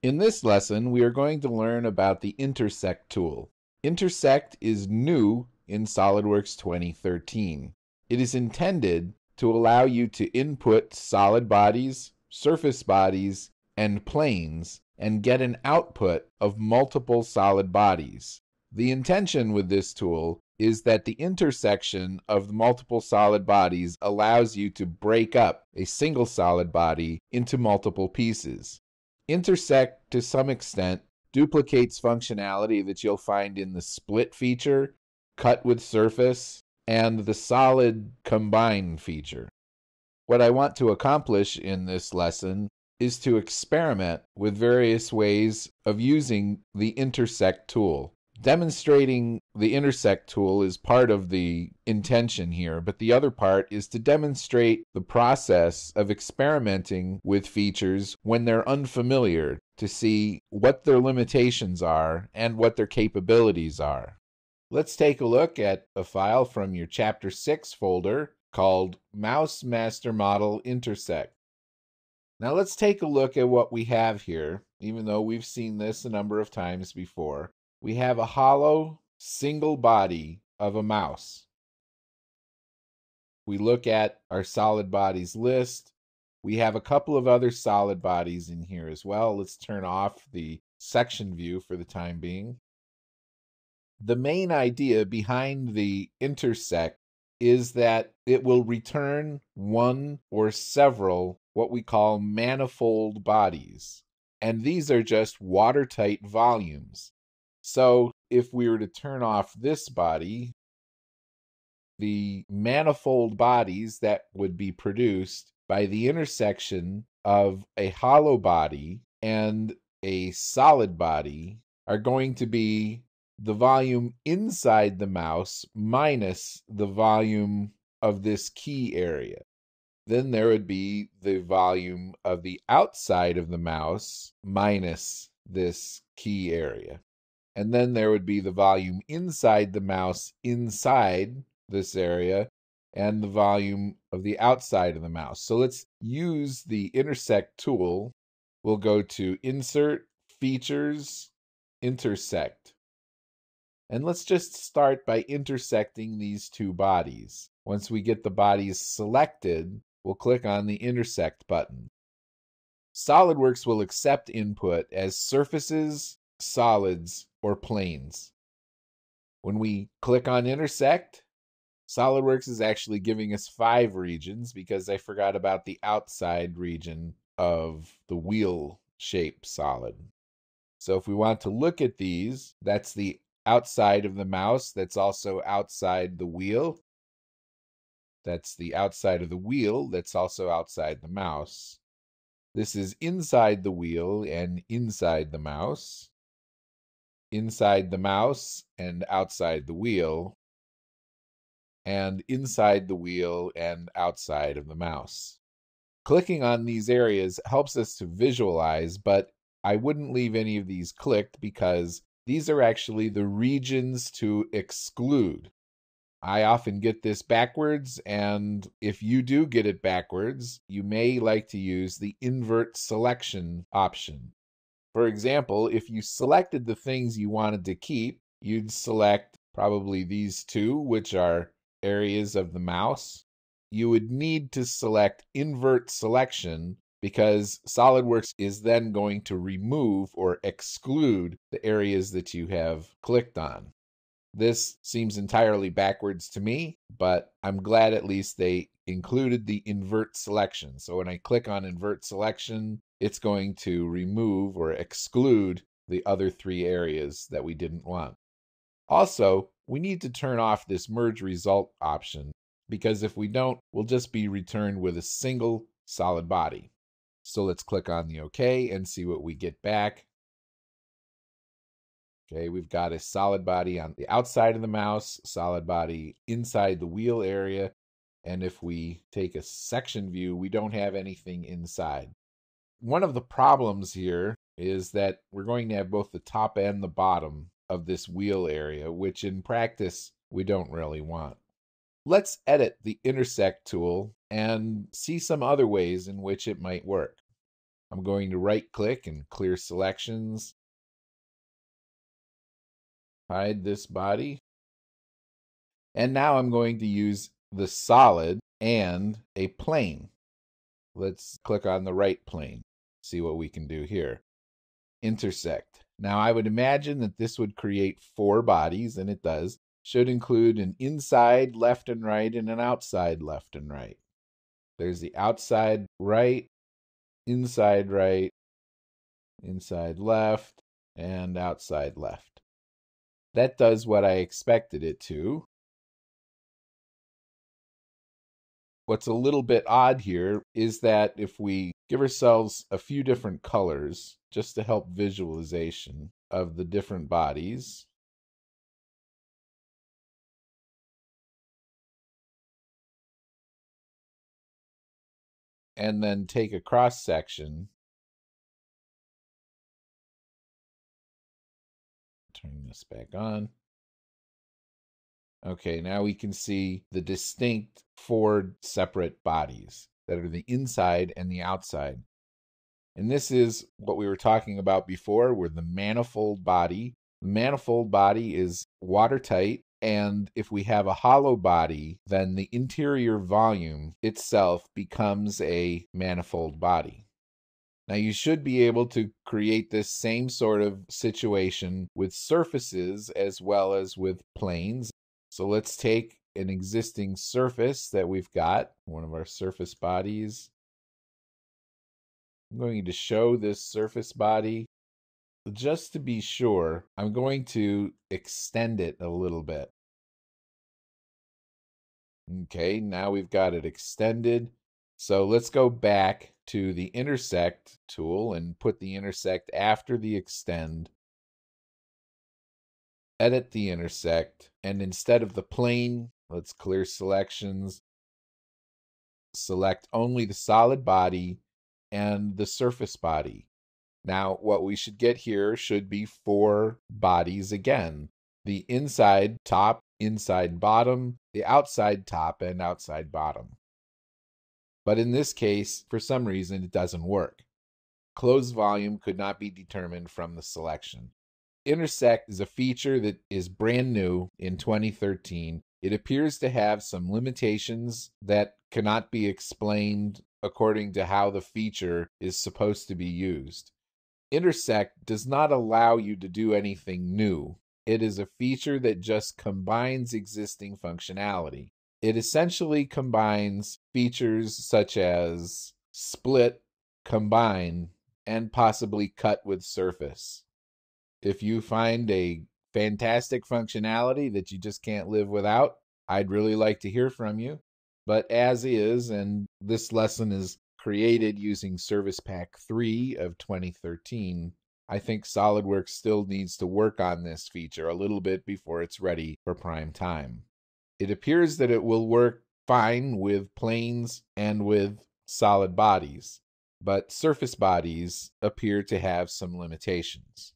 In this lesson, we are going to learn about the Intersect tool. Intersect is new in SOLIDWORKS 2013. It is intended to allow you to input solid bodies, surface bodies, and planes, and get an output of multiple solid bodies. The intention with this tool is that the intersection of the multiple solid bodies allows you to break up a single solid body into multiple pieces. Intersect, to some extent, duplicates functionality that you'll find in the split feature, cut with surface, and the solid combine feature. What I want to accomplish in this lesson is to experiment with various ways of using the Intersect tool. Demonstrating the Intersect tool is part of the intention here, but the other part is to demonstrate the process of experimenting with features when they're unfamiliar, to see what their limitations are and what their capabilities are. Let's take a look at a file from your Chapter 6 folder called Mouse Master Model Intersect. Now let's take a look at what we have here, even though we've seen this a number of times before. We have a hollow single body of a mouse. We look at our solid bodies list. We have a couple of other solid bodies in here as well. Let's turn off the section view for the time being. The main idea behind the Intersect is that it will return one or several what we call manifold bodies. And these are just watertight volumes. So if we were to turn off this body, the manifold bodies that would be produced by the intersection of a hollow body and a solid body are going to be the volume inside the mouse minus the volume of this key area. Then there would be the volume of the outside of the mouse minus this key area. And then there would be the volume inside the mouse inside this area and the volume of the outside of the mouse. So let's use the Intersect tool. We'll go to Insert, Features, Intersect. And let's just start by intersecting these two bodies. Once we get the bodies selected, we'll click on the Intersect button. SOLIDWORKS will accept input as surfaces, solids, or planes. When we click on Intersect, SOLIDWORKS is actually giving us 5 regions because I forgot about the outside region of the wheel shape solid. So if we want to look at these, that's the outside of the mouse, that's also outside the wheel. That's the outside of the wheel, that's also outside the mouse. This is inside the wheel and inside the mouse. Inside the mouse and outside the wheel, and inside the wheel and outside of the mouse. Clicking on these areas helps us to visualize, but I wouldn't leave any of these clicked because these are actually the regions to exclude. I often get this backwards, and if you do get it backwards, you may like to use the invert selection option. For example, if you selected the things you wanted to keep, you'd select probably these two, which are areas of the mouse. You would need to select invert selection because SOLIDWORKS is then going to remove or exclude the areas that you have clicked on. This seems entirely backwards to me, but I'm glad at least they included the invert selection. So when I click on invert selection, it's going to remove or exclude the other 3 areas that we didn't want. Also, we need to turn off this merge result option because if we don't, we'll just be returned with a single solid body. So let's click on the OK and see what we get back. Okay, we've got a solid body on the outside of the mouse, solid body inside the wheel area, and if we take a section view, we don't have anything inside. One of the problems here is that we're going to have both the top and the bottom of this wheel area, which in practice we don't really want. Let's edit the Intersect tool and see some other ways in which it might work. I'm going to right-click and clear selections. Hide this body. And now I'm going to use the solid and a plane. Let's click on the right plane, see what we can do here. Intersect. Now I would imagine that this would create 4 bodies, and it does. Should include an inside left and right and an outside left and right. There's the outside right, inside left, and outside left. That does what I expected it to. What's a little bit odd here is that if we give ourselves a few different colors just to help visualization of the different bodies, and then take a cross section, turn this back on. Okay, now we can see the distinct 4 separate bodies that are the inside and the outside. And this is what we were talking about before, where the manifold body. The manifold body is watertight, and if we have a hollow body, then the interior volume itself becomes a manifold body. Now you should be able to create this same sort of situation with surfaces as well as with planes. So let's take an existing surface that we've got, one of our surface bodies. I'm going to show this surface body. Just to be sure, I'm going to extend it a little bit. Okay, now we've got it extended. So let's go back to the intersect tool and put the intersect after the extend. Edit the intersect, and instead of the plane, let's clear selections. Select only the solid body and the surface body. Now, what we should get here should be 4 bodies again. The inside top, inside bottom, the outside top, and outside bottom. But in this case, for some reason, it doesn't work. Closed volume could not be determined from the selection. Intersect is a feature that is brand new in 2013. It appears to have some limitations that cannot be explained according to how the feature is supposed to be used. Intersect does not allow you to do anything new. It is a feature that just combines existing functionality. It essentially combines features such as split, combine, and possibly cut with surface. If you find a fantastic functionality that you just can't live without, I'd really like to hear from you. But as is, and this lesson is created using Service Pack 3 of 2013, I think SolidWorks still needs to work on this feature a little bit before it's ready for prime time. It appears that it will work fine with planes and with solid bodies, but surface bodies appear to have some limitations.